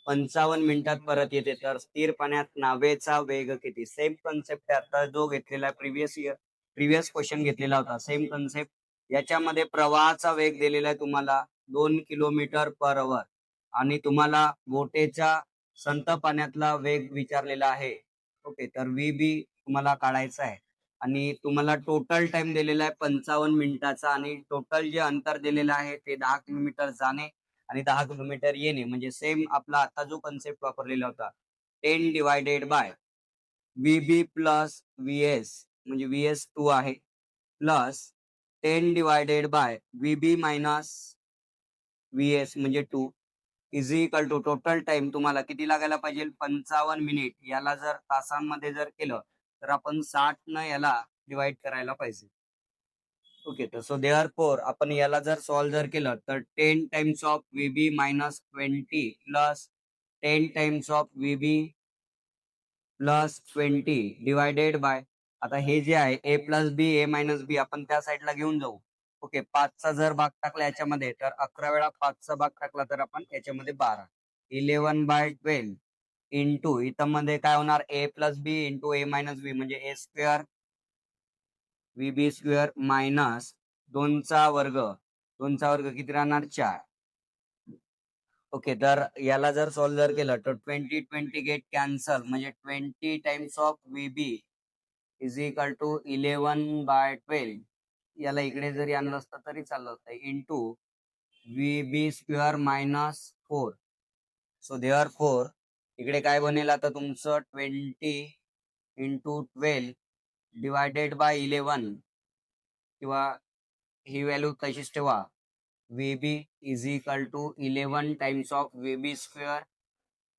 S1: 55 मिनिटात परत येते तर स्थिर पाण्यात नावेचा वेग किती. सेम कन्सेप्ट आता जो घेतलेला प्रिव्हियस क्वेश्चन घेतलेला होता सेम कन्सेप्ट. याच्यामध्ये प्रवाहाचा वेग दिलेला आहे तुम्हाला 2 किलोमीटर पर आवर आणि तुम्हाला बोटेच्या संत पाण्यातला वेग विचारलेला आहे. ओके तर VB तुम्हाला काढायचा आहे आणि तुम्हाला टोटल टाइम दिलेला आहे 55 मिनिटाचा आणि टोटल जे अंतर दिलेलं आहे ते 10 किलोमीटर जाणे आणि 10 किलोमीटर येणे म्हणजे सेम आपला आता जो कन्सेप्ट वापरलेला होता 10 divided by VB plus VS म्हणजे VS2 आहे plus 10 divided by VB minus VS म्हणजे 2 is equal to total time तुम्हाला किती लागायला पाहिजे 55 मिनिट. याला जर तासांमध्ये जर केलं तर आपण 60 न याला डिवाइड करायला पाहिजे. ओके, तर सो देअर फोर आपण याला जर सॉल्व्ह जर केलं तर 10 times of VB minus 20 plus 10 times of VB plus 20 divided by, आता हे जे आहे A plus B A minus B आपण त्या साईडला घेऊन जाऊ. ओके, 5चा जर भाग टाकला याच्यामध्ये तर 11 वेळा 5चा भाग टाकला तर आपण याच्यामध्ये 12 11/12 इंटू इथं मध्ये काय होणार A plus B into A minus B म्हणजे A square VB square minus 2चा वर्ग किती राहणार 4. ओके, तर याला जर सॉल्व्ह जर केलं तर 20 गेट कॅन्सल म्हणजे 20 times of VB is equal to 11/12. याला इकडे जरी आणलं असतं तरी चाललं असतं into VB square minus 4. So therefore इकडे काय बनेल आता तुमचं 20 इंटू 12 डिवायडेड बाय 11 किंवा ही व्हॅल्यू तशीच ठेवा. VB is equal to 11 times of VB square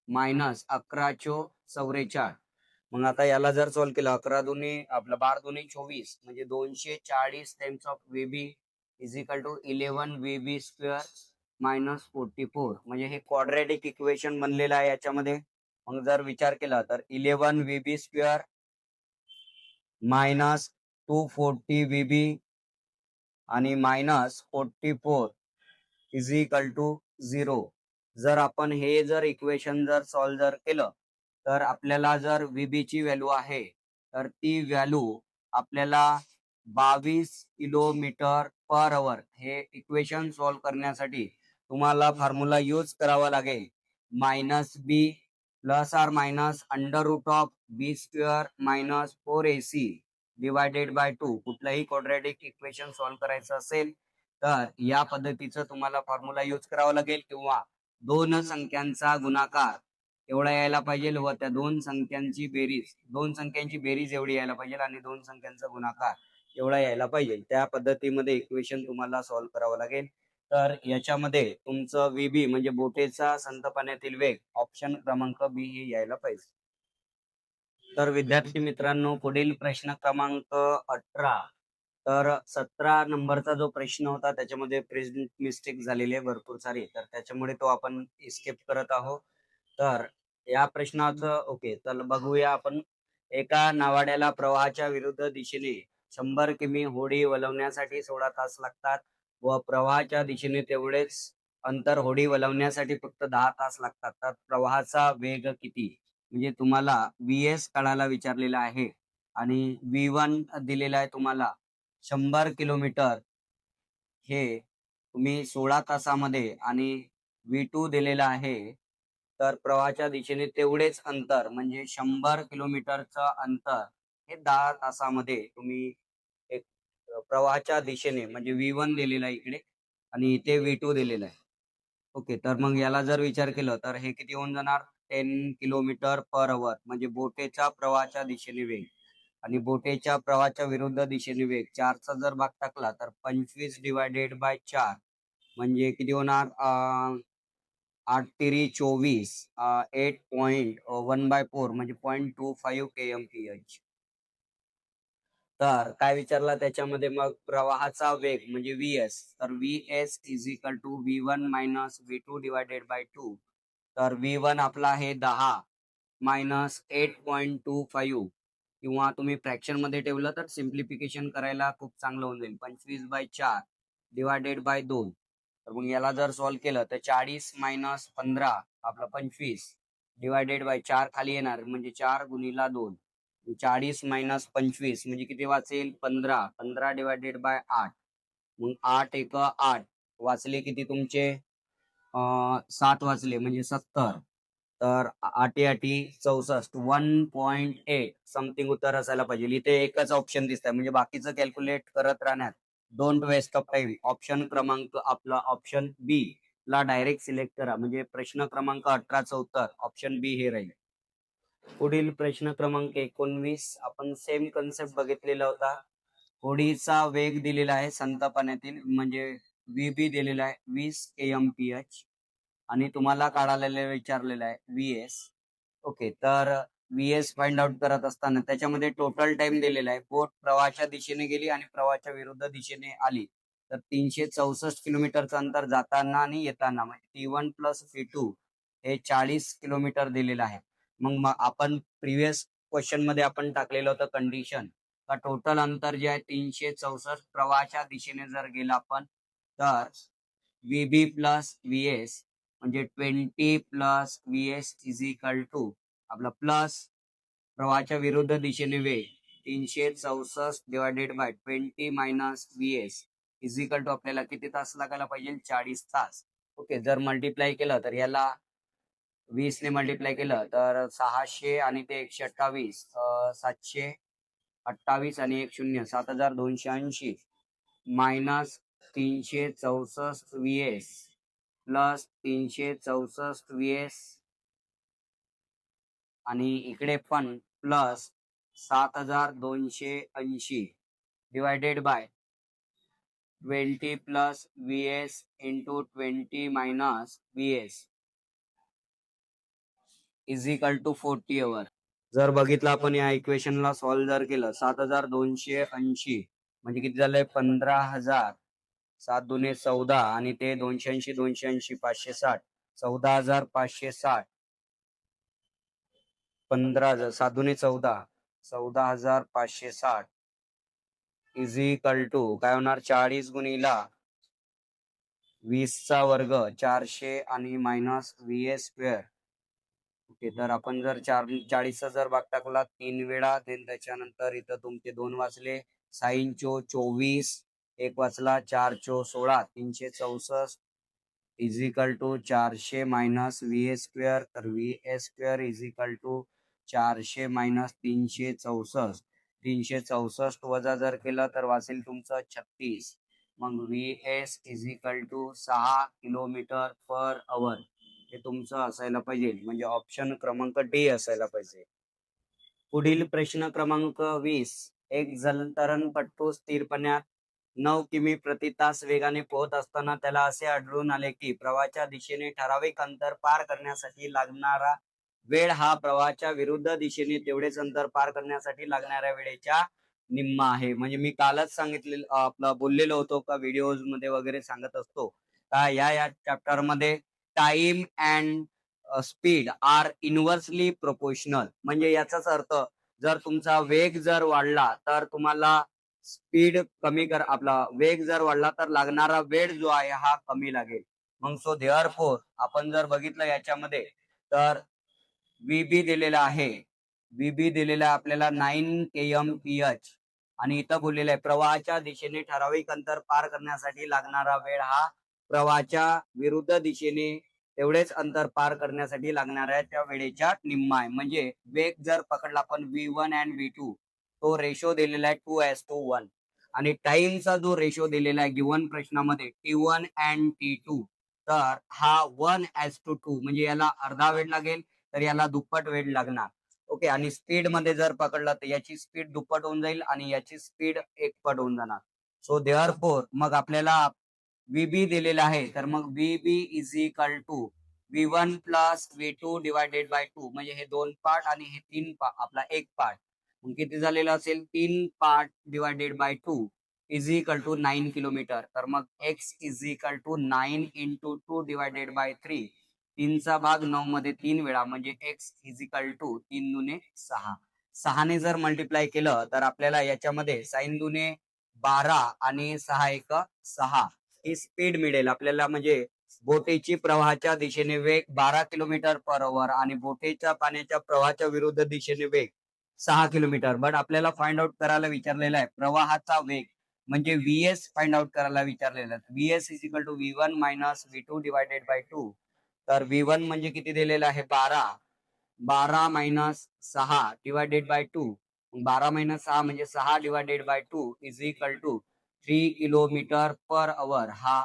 S1: minus 11×4 = 44. मग आता याला जर सॉल्व्ह केलं 11 दुनी आपलं 12 दुनी 24 म्हणजे 240 times of VB is equal to 11 VB square minus 44 म्हणजे हे क्वाड्रॅटिक इक्वेशन बनलेलं आहे याच्यामध्ये. मग जर विचार केला तर 11 VB स्क्वेअर मायनस 240 VB आणि मायनस 44 इज इक्वल टू 0. जर आपण हे जर इक्वेशन जर सॉल्व्ह जर केलं तर आपल्याला जर VB ची व्हॅल्यू आहे तर ती व्हॅल्यू आपल्याला 22 किलोमीटर पर आवर. हे इक्वेशन सॉल्व्ह करण्यासाठी तुम्हाला फॉर्म्युला यूज करावा लागेल -B plus or minus √B square minus 4AC divided by 2. कुठलाही क्वाड्रॅटिक इक्वेशन सॉल्व्ह करायचं असेल तर या पद्धतीचं तुम्हाला फॉर्म्युला यूज करावा लागेल किंवा दोन संख्यांचा गुणाकार एवढा यायला पाहिजे व त्या दोन संख्यांची बेरीज एवढी यायला पाहिजे आणि दोन संख्यांचा गुणाकार एवढा यायला पाहिजे. त्या पद्धतीमध्ये इक्वेशन तुम्हाला सॉल्व्ह करावं लागेल. तर याच्यामध्ये तुमचं VB म्हणजे बोटेचा संथ पाण्यातील वेग ऑप्शन क्रमांक B हे यायला पाहिजे. तर विद्यार्थी मित्रांनो पुढील प्रश्न क्रमांक 18. तर 17 नंबरचा जो प्रश्न होता त्याच्यामध्ये प्रेझेंट मिस्टेक झालेली आहे भरपूर सारी, तर त्याच्यामुळे तो आपण स्किप करत आहोत. तर या प्रश्नाचं ओके, तर बघूया आपण. एका नावाड्याला प्रवाहाच्या विरुद्ध दिशेने 100 किमी होडी वळवण्यासाठी 16 तास लागतात व प्रवाहाच्या दिशेने तेवढेच अंतर होडी वळवण्यासाठी फक्त 10 तास लागतात. तर प्रवाहाचा वेग किती म्हणजे तुम्हाला VS काढायला विचारलेला आहे आणि V1 दिलेला आहे तुम्हाला 100 किलोमीटर हे तुम्ही 16 तासामध्ये आणि V2 दिलेला आहे तर प्रवाहाच्या दिशेने तेवढेच अंतर म्हणजे 100 किलोमीटरचं अंतर हे 10 तासामध्ये तुम्ही एक प्रवाहाच्या दिशेने म्हणजे V1 दिलेला आहे इकडे आणि इथे V2 दिलेला आहे. ओके, तर मग याला जर विचार केलं तर हे किती होऊन जाणार 10 किलोमीटर पर आवर म्हणजे बोटेच्या प्रवाहाच्या दिशेने वेग आणि बोटेच्या प्रवाहाच्या विरुद्ध दिशेने वेग 4चा जर भाग टाकला तर 25 डिवायडेड बाय 4 म्हणजे किती होणार 8×3 = 24 8.1/4 म्हणजे 0.25 kmph. तर काय विचारला त्याच्यामध्ये मग प्रवाहाचा वेग म्हणजे VS, तर VS is equal to V1 minus V2 divided by 2. तर V1 आपला आहे 10 मायनस 8.25 किंवा तुम्ही फ्रॅक्शन मध्ये ठेवलं तर सिम्प्लिफिकेशन करायला खूप चांगलं होऊन जाईल 25/4 डिवायडेड बाय 2. तर मग याला जर सॉल्व्ह केलं तर 40 मायनस 15 आपला 25 डिवायडेड बाय 4 खाली येणार म्हणजे 4×2 40 मायनस 25 म्हणजे किती वाचेल 15 डिवायडेड बाय 8 मग 8×1 = 8 वाचले किती तुमचे 7 वाचले म्हणजे 70. तर 8×8 = 64 1.8 समथिंग उत्तर असायला पाहिजे. इथे एकच ऑप्शन दिसतंय म्हणजे बाकीचं कॅल्क्युलेट करत राहण्यात don't waste of time. Option क्रमांक आपला ऑप्शन B ला डायरेक्ट सिलेक्ट करा म्हणजे प्रश्न क्रमांक 18चं उत्तर ऑप्शन B हे राहील. पुढील प्रश्न क्रमांक 19 आपण सेम कन्सेप्ट बघितलेला होता. होडीचा वेग दिलेला आहे संथ पाण्यातील म्हणजे व्हीबी दिलेला आहे 20 kmph आणि तुम्हाला काढायला विचारलेलं आहे व्हीएस. ओके, तर व्हीएस फाइंड आउट करत असताना त्याच्यामध्ये टोटल टाइम दिलेला आहे. बोट प्रवाहाच्या दिशेने गेली आणि प्रवाहाच्या विरुद्ध दिशेने आली तर 364 किलोमीटरचं अंतर जाताना आणि येताना, म्हणजे T1 प्लस T2 हे 40 किलोमीटर दिलेलं आहे. मग आपण प्रिव्हियस क्वेश्चन मध्ये आपण टाकलेलं होतं कंडिशन का टोटल अंतर जे आहे 364 प्रवाहाच्या दिशेने जर गेला आपण तर व्हीबी प्लस व्हीएस म्हणजे 20 plus VS is equal to आपला प्लस प्रवाहाच्या विरुद्ध दिशेने वेग 364 divided by 20 minus VS is equal to आपल्याला किती तास लागायला पाहिजे? 40 तास. ओके, जर मल्टिप्लाय केलं तर याला 20 ने मल्टिप्लाय केलं तर 600 आणि ते 128 728 आणि 1 0 7280 मायनस 364 व्हीएस प्लस 364 व्हीएस आणि इकडे पण plus 7280 divided by 20 plus VS into 20 minus VS is equal to 40 hour. जर बघितलं आपण या इक्वेशनला सॉल्व्ह जर केलं 7280 म्हणजे किती झालंय? 15,000. 7 दुने 14 आणि ते 280 280 560 14,560 15,000 7 दुने 14 14,560 इज इक्वल टू काय होणार? 40 गुणिला 20 चा वर्ग 400 आणि मायनस व्हीएस स्क्वेअर. ओके, तर आपण जर 40चा जर भाग टाकला 3 वेळा देन त्याच्यानंतर इथं तुमचे 2 वाचले, 6 चो 24 एक वाचला, 4 चो 16 364 is equal to 400 minus V S square. तर V S square is equal to 400 minus 364. 364 वजा जर केलं तर वाचेल तुमचं 36. मग VS is equal to 6 kilometre per hour हे तुमचं असायला पाहिजे, म्हणजे ऑप्शन क्रमांक डी असायला पाहिजे. पुढील प्रश्न क्रमांक 20. एक जलतरणपटू स्थिरपणे 9 किमी प्रति तास वेगाने पोहत असताना त्याला असे आढळून आले की प्रवाहाच्या दिशेने ठराविक अंतर पार करण्यासाठी लागणारा वेळ हा प्रवाहाच्या विरुद्ध दिशेने तेवढेच अंतर पार करण्यासाठी लागणाऱ्या वेळेच्या निम्मा आहे. म्हणजे मी कालच सांगितलेलं आपलं बोललेलो होतो का व्हिडिओज मध्ये वगैरे सांगत असतो का या चॅप्टर मध्ये time and speed are inversely proportional. म्हणजे याचाच अर्थ जर तुमचा वेग जर वाढला तर तुम्हाला स्पीड कमी कर, आपला वेग जर वाढला तर लागणारा वेळ जो आहे हा कमी लागेल. मग सो देअरफोर आपण जर बघितलं याच्यामध्ये तर व्हीबी दिलेला आहे, व्हीबी दिलेला आपल्याला 9 kmph आणि इथं बोललेलं आहे प्रवाहाच्या दिशेने ठराविक अंतर पार करण्यासाठी लागणारा वेळ हा प्रवाहाच्या विरुद्ध दिशेने तेवढेच अंतर पार करण्यासाठी लागणाऱ्या त्या वेळेच्या निम्मा आहे. म्हणजे वेग जर पकडला आपण V1 अँड V2 तो रेशो दिलेला आहे 2:1 आणि टाइमचा जो रेशो दिलेला आहे गिवन प्रश्नामध्ये T1 अँड T2 तर हा 1:2 म्हणजे याला अर्धा वेळ लागेल तर याला दुप्पट वेळ लागणार. ओके, आणि स्पीड मध्ये जर पकडला तर याची स्पीड दुप्पट होऊन जाईल आणि याची स्पीड एकपट होऊन जाणार. सो देअरफोर मग आपल्याला व्हीबी दिलेला आहे तर मग VB is equal to V1 plus V2 divided by 2 म्हणजे हे 2 पार्ट आणि हे 3 आपला एक पार्ट मग किती झालेला असेल? 3 part divided by 2 is equal to 9 kilometre. तर मग x is equal to 9 into 2 divided by 3. 3चा भाग 9 मध्ये 3 वेळा म्हणजे x इज इक्वल टू 3 दुने 6. 6 ने जर मल्टिप्लाय केलं तर आपल्याला याच्यामध्ये 6 दुने 12 आणि 6 एक 6 ही स्पीड मिळेल आपल्याला. म्हणजे बोटीची प्रवाहाच्या दिशेने वेग 12 किलोमीटर पर आवर आणि बोटीच्या पाण्याच्या प्रवाहाच्या विरुद्ध दिशेने वेग 6 किलोमीटर. बट आपल्याला फाइंड आउट करायला विचारलेला आहे प्रवाहाचा वेग म्हणजे व्हीएस फाइंड आउट करायला विचारलेला आहे. VS is equal to V1 minus V2 divided by 2. तर V1 म्हणजे किती दिलेलं आहे? 12 मायनस 6 डिवायडेड बाय 2. 12 मायनस 6 म्हणजे 6 divided by 2 is equal to 3 kilometre per hour हा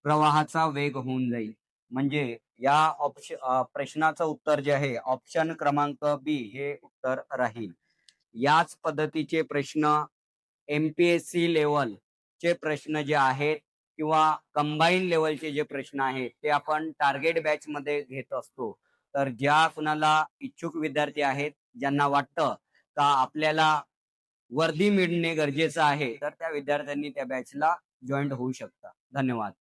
S1: प्रवाहाचा वेग होऊन जाईल. म्हणजे या प्रश्नाचं उत्तर जे आहे ऑप्शन क्रमांक बी हे उत्तर राहील. याच पद्धतीचे प्रश्न MPSC लेवल चे प्रश्न जे आहेत किंवा कंबाईन लेवलचे जे प्रश्न आहेत ते आपण टार्गेट बॅच मध्ये घेत असतो. तर ज्या कुणाला इच्छुक विद्यार्थी आहेत, ज्यांना वाटतं का आपल्याला वर्दी मिळणे गरजेचं आहे, तर त्या विद्यार्थ्यांनी त्या बॅचला जॉईन होऊ शकता. धन्यवाद.